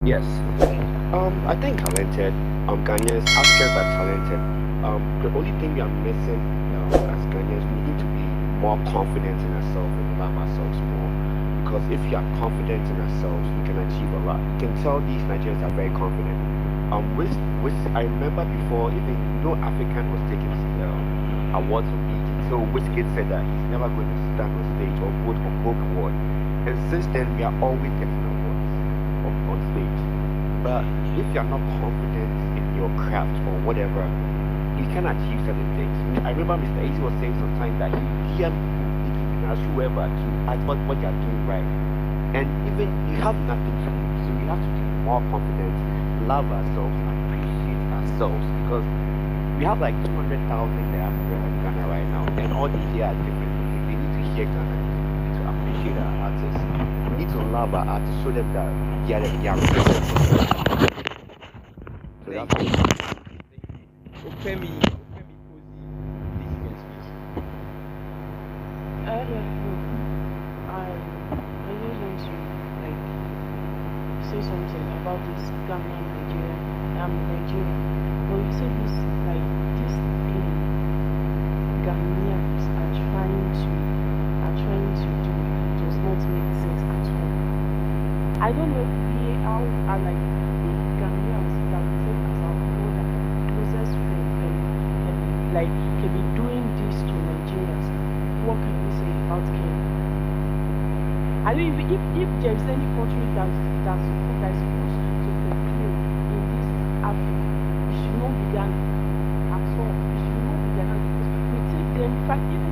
Yes. I think talented. Ghanaians, Africans are talented. The only thing we are missing as Ghanaians, we need to be more confident in ourselves and love ourselves more. Because if you are confident in ourselves, we can achieve a lot. You can tell these Nigerians are very confident. Which I remember before, even no African was taking awards from BT. So which kid said that he's never going to stand on stage or vote or book award. And since then, we are always getting awards on stage. But if you're not confident in your craft or whatever, you can achieve certain things. I remember Mr. Easy was saying sometimes that he hear people, he can ask whoever to ask what you're doing right. And even you have nothing to lose. So we have to be more confident, love ourselves, appreciate ourselves because we have like 200,000 diaspora in Ghana right now, and all these here are different music. They need to hear Ghana music. We need to appreciate our artists. We need to love our artists, show them that they are representing us. So Thank that's what you. we need to do. Thank you. Opemi Posey, please you can speak. I just want to like say something about this Ghanaian Nigerian. I'm Nigerian, but you say this like this thing Ghanaians are trying to do does not make sense at all. I don't know how are like the Ghanaians that we take as our brother closest friend and like can be doing this to Nigerians. What can we say about Kenya? I mean, if there's any country that's supposed to fulfill in this Africa, it should not be Ghana at all. It should not be Ghana because we take them. In fact, even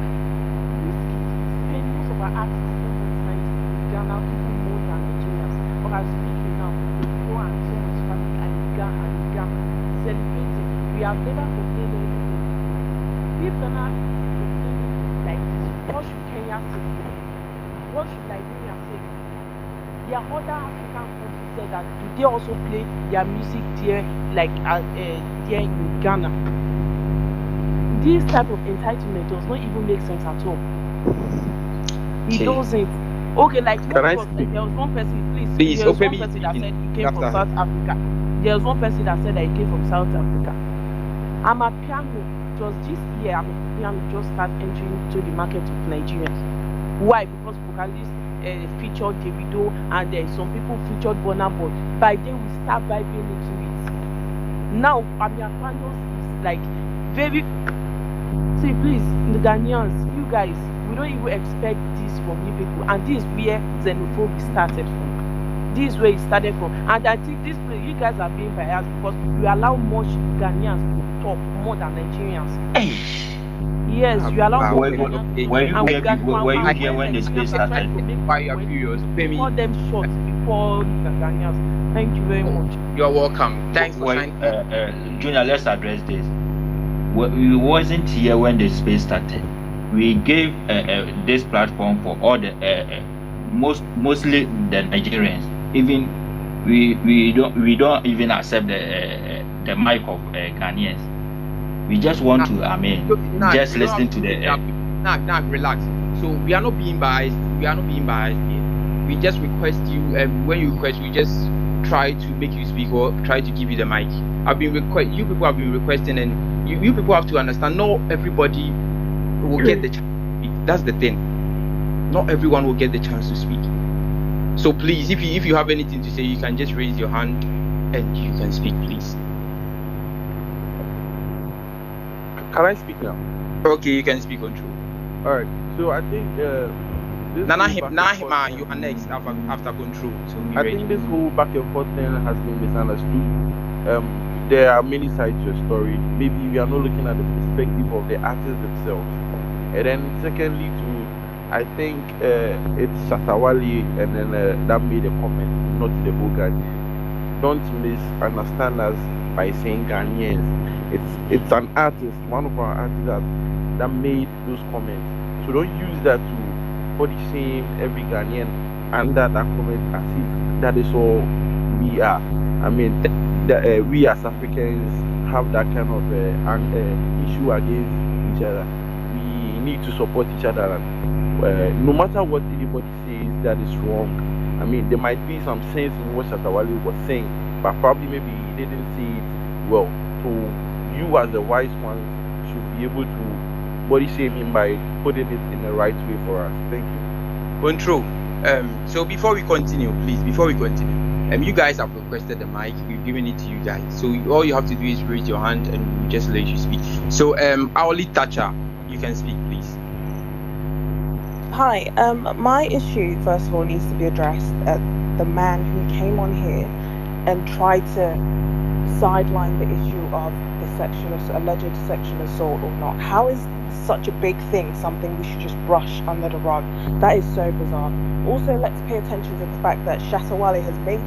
Whiskey spend most of our artists spend their time in Ghana even more than Nigerians. But I'm speaking now, they go and so much family and Ghana celebrating. We have never complained anything. If Ghana is complaining like this, what should Kenya say? What should Nigeria say? There are other African countries there that do they also play their music there, like there in Ghana? This type of entitlement does not even make sense at all. It Okay. doesn't. Okay, like Can I most of us, speak? there was one person, Please, there was one Opemi person that speaking. said he came from After South Africa. There was one person that said that he came from South Africa. I'm a piano. Just this year, I'm a piano just start entering to the market of Nigerians. Why? Because vocalists featured Davido and some people featured Burnaboy. By then we start vibing into it. Now Amiapanos is like very. See, please, the Ghanaians, you guys, we don't even expect this from you people, and this is where xenophobia started from. This is where it started from, and I think this place, you guys are being biased because you allow much Ghanaians to talk more than Nigerians. Yes, you allow more okay. Ghanaians. Were you And here? Were you when here when the space Nigerians are trying started? to make Why you are point, furious? you call Opemi, them short before the Ghanaians. Thank you very much. you're welcome. Thanks for Well, shining. Junior, let's address this. We wasn't here when the space started. We gave this platform for all the mostly the Nigerians. Even we don't even accept the mic of Ghanaians. We just want to, just You don't have listen to to do it the. that way. Relax. So we are not being biased. We are not being biased here. We just request you, when you request, we just try to make you speak or try to give you the mic. You people have been requesting, and you people have to understand. Not everybody will get the chance to speak. That's the thing. Not everyone will get the chance to speak. So please, if you have anything to say, you can just raise your hand and you can speak, please. Can I speak now? Okay, you can speak on true. All right. So I think this Nana whole back and forth Hima, thing- you are next after control. So we I ready. think this whole back and forth thing has been misunderstood. There are many sides to a story. Maybe we are not looking at the perspective of the artists themselves. And then secondly, I think it's ShattaWale and then that made a comment, not the whole Ghanaians. Don't misunderstand us by saying Ghanaians. It's an artist, one of our artists that made those comments. So don't use that to body shame every Ghanaian under that comment as if that is all we are. I mean, we as Africans have that kind of issue against each other. We need to support each other. And, no matter what anybody says that is wrong, I I mean, there might be some sense in what ShattaWale was saying, but probably maybe he didn't see it well. So you, as the wise ones, should be able to body shame him by putting it in the right way for us. Thank you. Control. So before we continue, please, you guys have requested the mic. We've given it to you guys. So all you have to do is raise your hand, and we'll just let you speak. So, our lead Thatcher, you can speak, please. Hi. My issue, first of all, needs to be addressed at the man who came on here and tried to sideline the issue of the alleged sexual assault or not. How is such a big thing something we should just brush under the rug? That is so bizarre. Also, let's pay attention to the fact that ShattaWale has made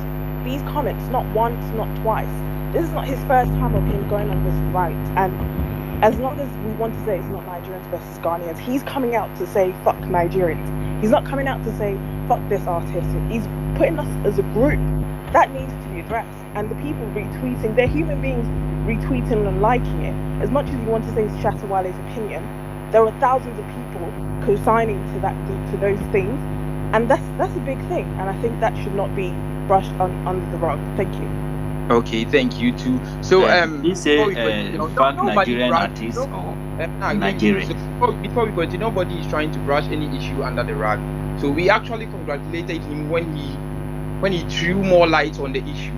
these comments not once, not twice. This is not his first time of him going on this rant, and as long as we want to say it's not Nigerians versus Ghanaians, he's coming out to say fuck Nigerians. He's not coming out to say fuck this artist. He's putting us as a group. That needs to be addressed. And the people retweeting, they're human beings retweeting and liking it. As much as you want to say it's ShattaWale's opinion, there are thousands of people co-signing to those things, and that's a big thing. And I think that should not be brushed under the rug. Thank you. Okay, thank you too. So This fuck Nigerian artists or Nigerians. Before we continue, nobody is trying to brush any issue under the rug. So we actually congratulated him when he threw more light on the issue.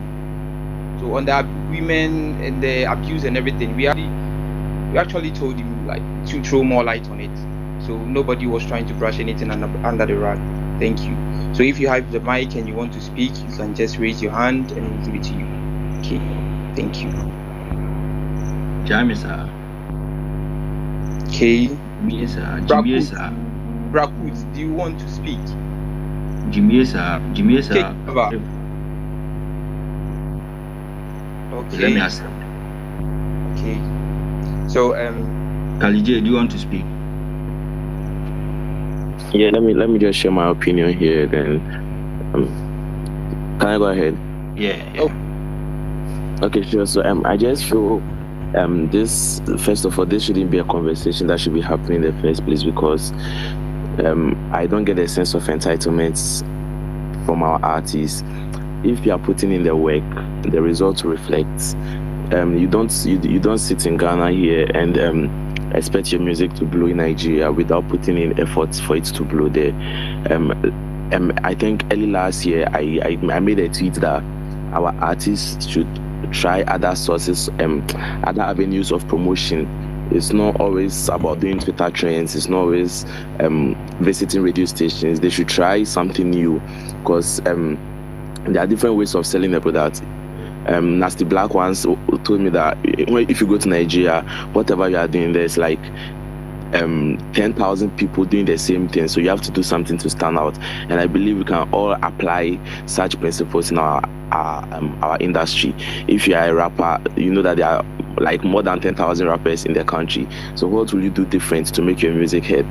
So on the women and the abuse and everything, we actually told him like to throw more light on it. So nobody was trying to brush anything under the rug. Thank you. So if you have the mic and you want to speak, you can just raise your hand and we'll give it to you. Okay. Thank you. Jamisa. Okay. Jimiesa. Brakut, do you want to speak? Jimiesa. Take over. Okay. Let me ask. Okay. So Kalije, do you want to speak? Yeah, let me just share my opinion here. Then, can I go ahead? Yeah. Oh. Okay, sure. So I just feel this, first of all, this shouldn't be a conversation that should be happening in the first place, because I don't get a sense of entitlement from our artists. If you are putting in the work, the results reflect. You don't sit in Ghana here and expect your music to blow in Nigeria without putting in efforts for it to blow there. I think early last year I made a tweet that our artists should try other sources, other avenues of promotion. It's not always about doing Twitter trends. It's not always visiting radio stations. They should try something new, because there are different ways of selling the product. Nasty Black ones told me that if you go to Nigeria, whatever you are doing, there's like 10,000 people doing the same thing, so you have to do something to stand out. And I believe we can all apply such principles in our industry. If you are a rapper, you know that there are like more than 10,000 rappers in the country. So what will you do different to make your music heard?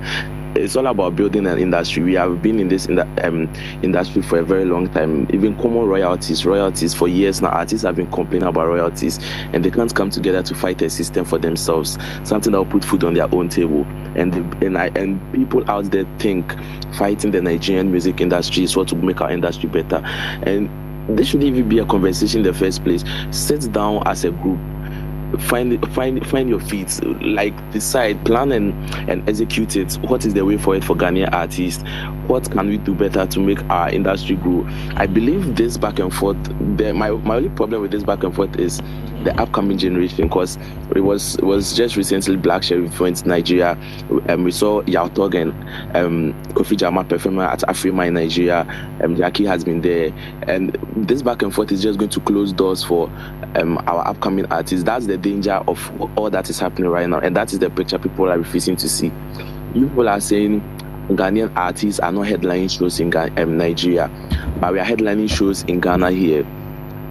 It's all about building an industry. We have been in this industry for a very long time. Even common royalties for years now. Artists have been complaining about royalties, and they can't come together to fight a system for themselves, something that will put food on their own table. And people out there think fighting the Nigerian music industry is what will make our industry better. And this shouldn't even be a conversation in the first place. Sit down as a group. Find your feet, like decide, plan and execute it. What is the way forward for Ghanaian artists? What can we do better to make our industry grow? I believe this back and forth, my only problem with this back and forth is the upcoming generation, because it was just recently Black Sheriff went to Nigeria, and we saw Yautog and Kofi Jama performing at Afrima in Nigeria. Jackie has been there, and this back and forth is just going to close doors for our upcoming artists. That's the danger of all that is happening right now, and that is the picture people are refusing to see. People are saying Ghanaian artists are not headlining shows in Nigeria, but we are headlining shows in Ghana here.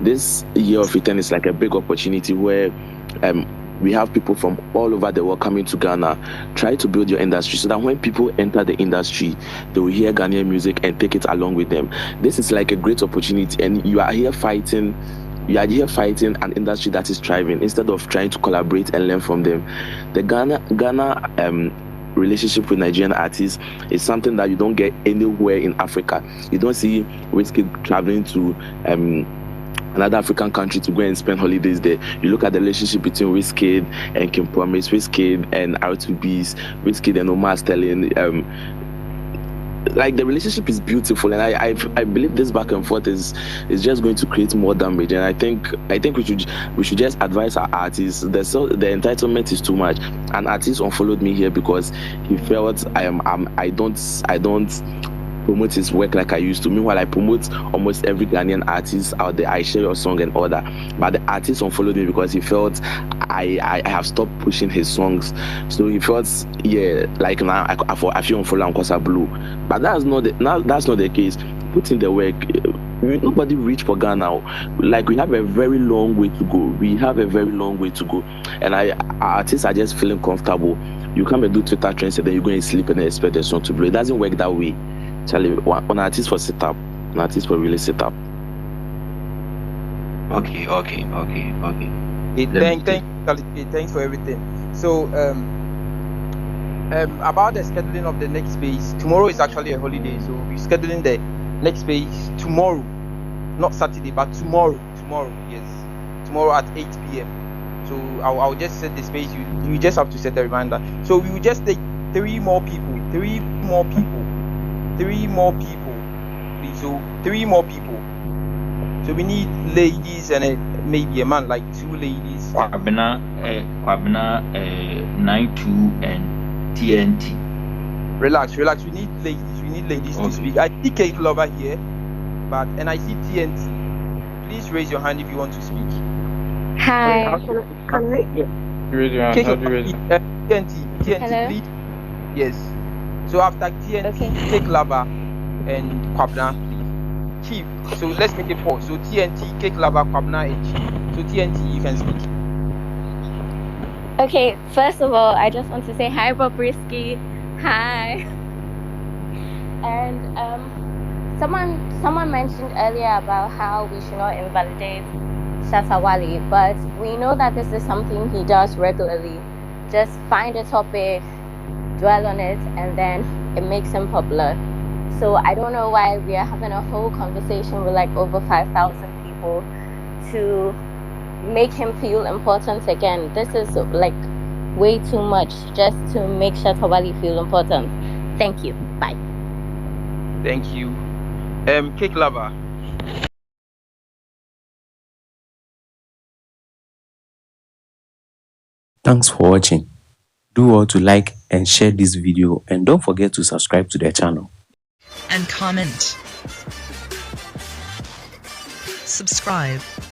This year of return is like a big opportunity where we have people from all over the world coming to Ghana. Try to build your industry so that when people enter the industry, they will hear Ghanaian music and take it along with them. This is like a great opportunity, and you are here fighting an industry that is thriving instead of trying to collaborate and learn from them. The Ghana relationship with Nigerian artists is something that you don't get anywhere in Africa. You don't see Wizkid traveling to another African country to go and spend holidays there. You look at the relationship between Wizkid and Kim Promise, Wizkid and R2B's, Wizkid and Omar Sterling. Like, the relationship is beautiful, and I believe this back and forth is just going to create more damage. And I think we should just advise our artists. The entitlement is too much. An artist unfollowed me here because he felt I don't promote his work like I used to. Meanwhile, I promote almost every Ghanaian artist out there. I share your song and all that. But the artist unfollowed me because he felt I have stopped pushing his songs. So he felt, like now I feel unfollow because I blew. But that's not the case. Put in the work. Nobody reach for Ghana. Like, we have a very long way to go. And our artists are just feeling comfortable. You come and do Twitter trends and then you go and sleep and then expect the song to blow. It doesn't work that way. Charlie, an artist for sit up, an artist for really sit up. Okay. Thanks for everything. So about the scheduling of the next phase, tomorrow is actually a holiday, so we're scheduling the next phase tomorrow, not Saturday, but tomorrow. Yes, tomorrow at 8 p.m. So I'll just set the space. You just have to set a reminder. So we will just take three more people, please. So 3 more people. So we need ladies and maybe a man, like 2 ladies. Kwabena, 92 and TNT. Relax. We need ladies to speak. I see Cake Lover here, and I see TNT. Please raise your hand if you want to speak. Hi. Raise your hand. TNT, Hello? please. Yes. So after TNT, Okay. Cake Lover and Kwabena, please. Chief. So let's make it 4. So TNT, Cake Lover, Kwabena, and Chief. So TNT, you can speak. Okay, first of all, I just want to say hi, Bobrisky. Hi. And someone mentioned earlier about how we should not invalidate ShattaWale, but we know that this is something he does regularly. Just find a topic, dwell on it, and then it makes him popular. So I don't know why we are having a whole conversation with like over 5,000 people to make him feel important again. This is like way too much just to make ShattaWale feel important. Thank you. Bye. Thank you. Cake Lover. Thanks for watching. Do well to like and share this video, and don't forget to subscribe to the channel. And comment. Subscribe.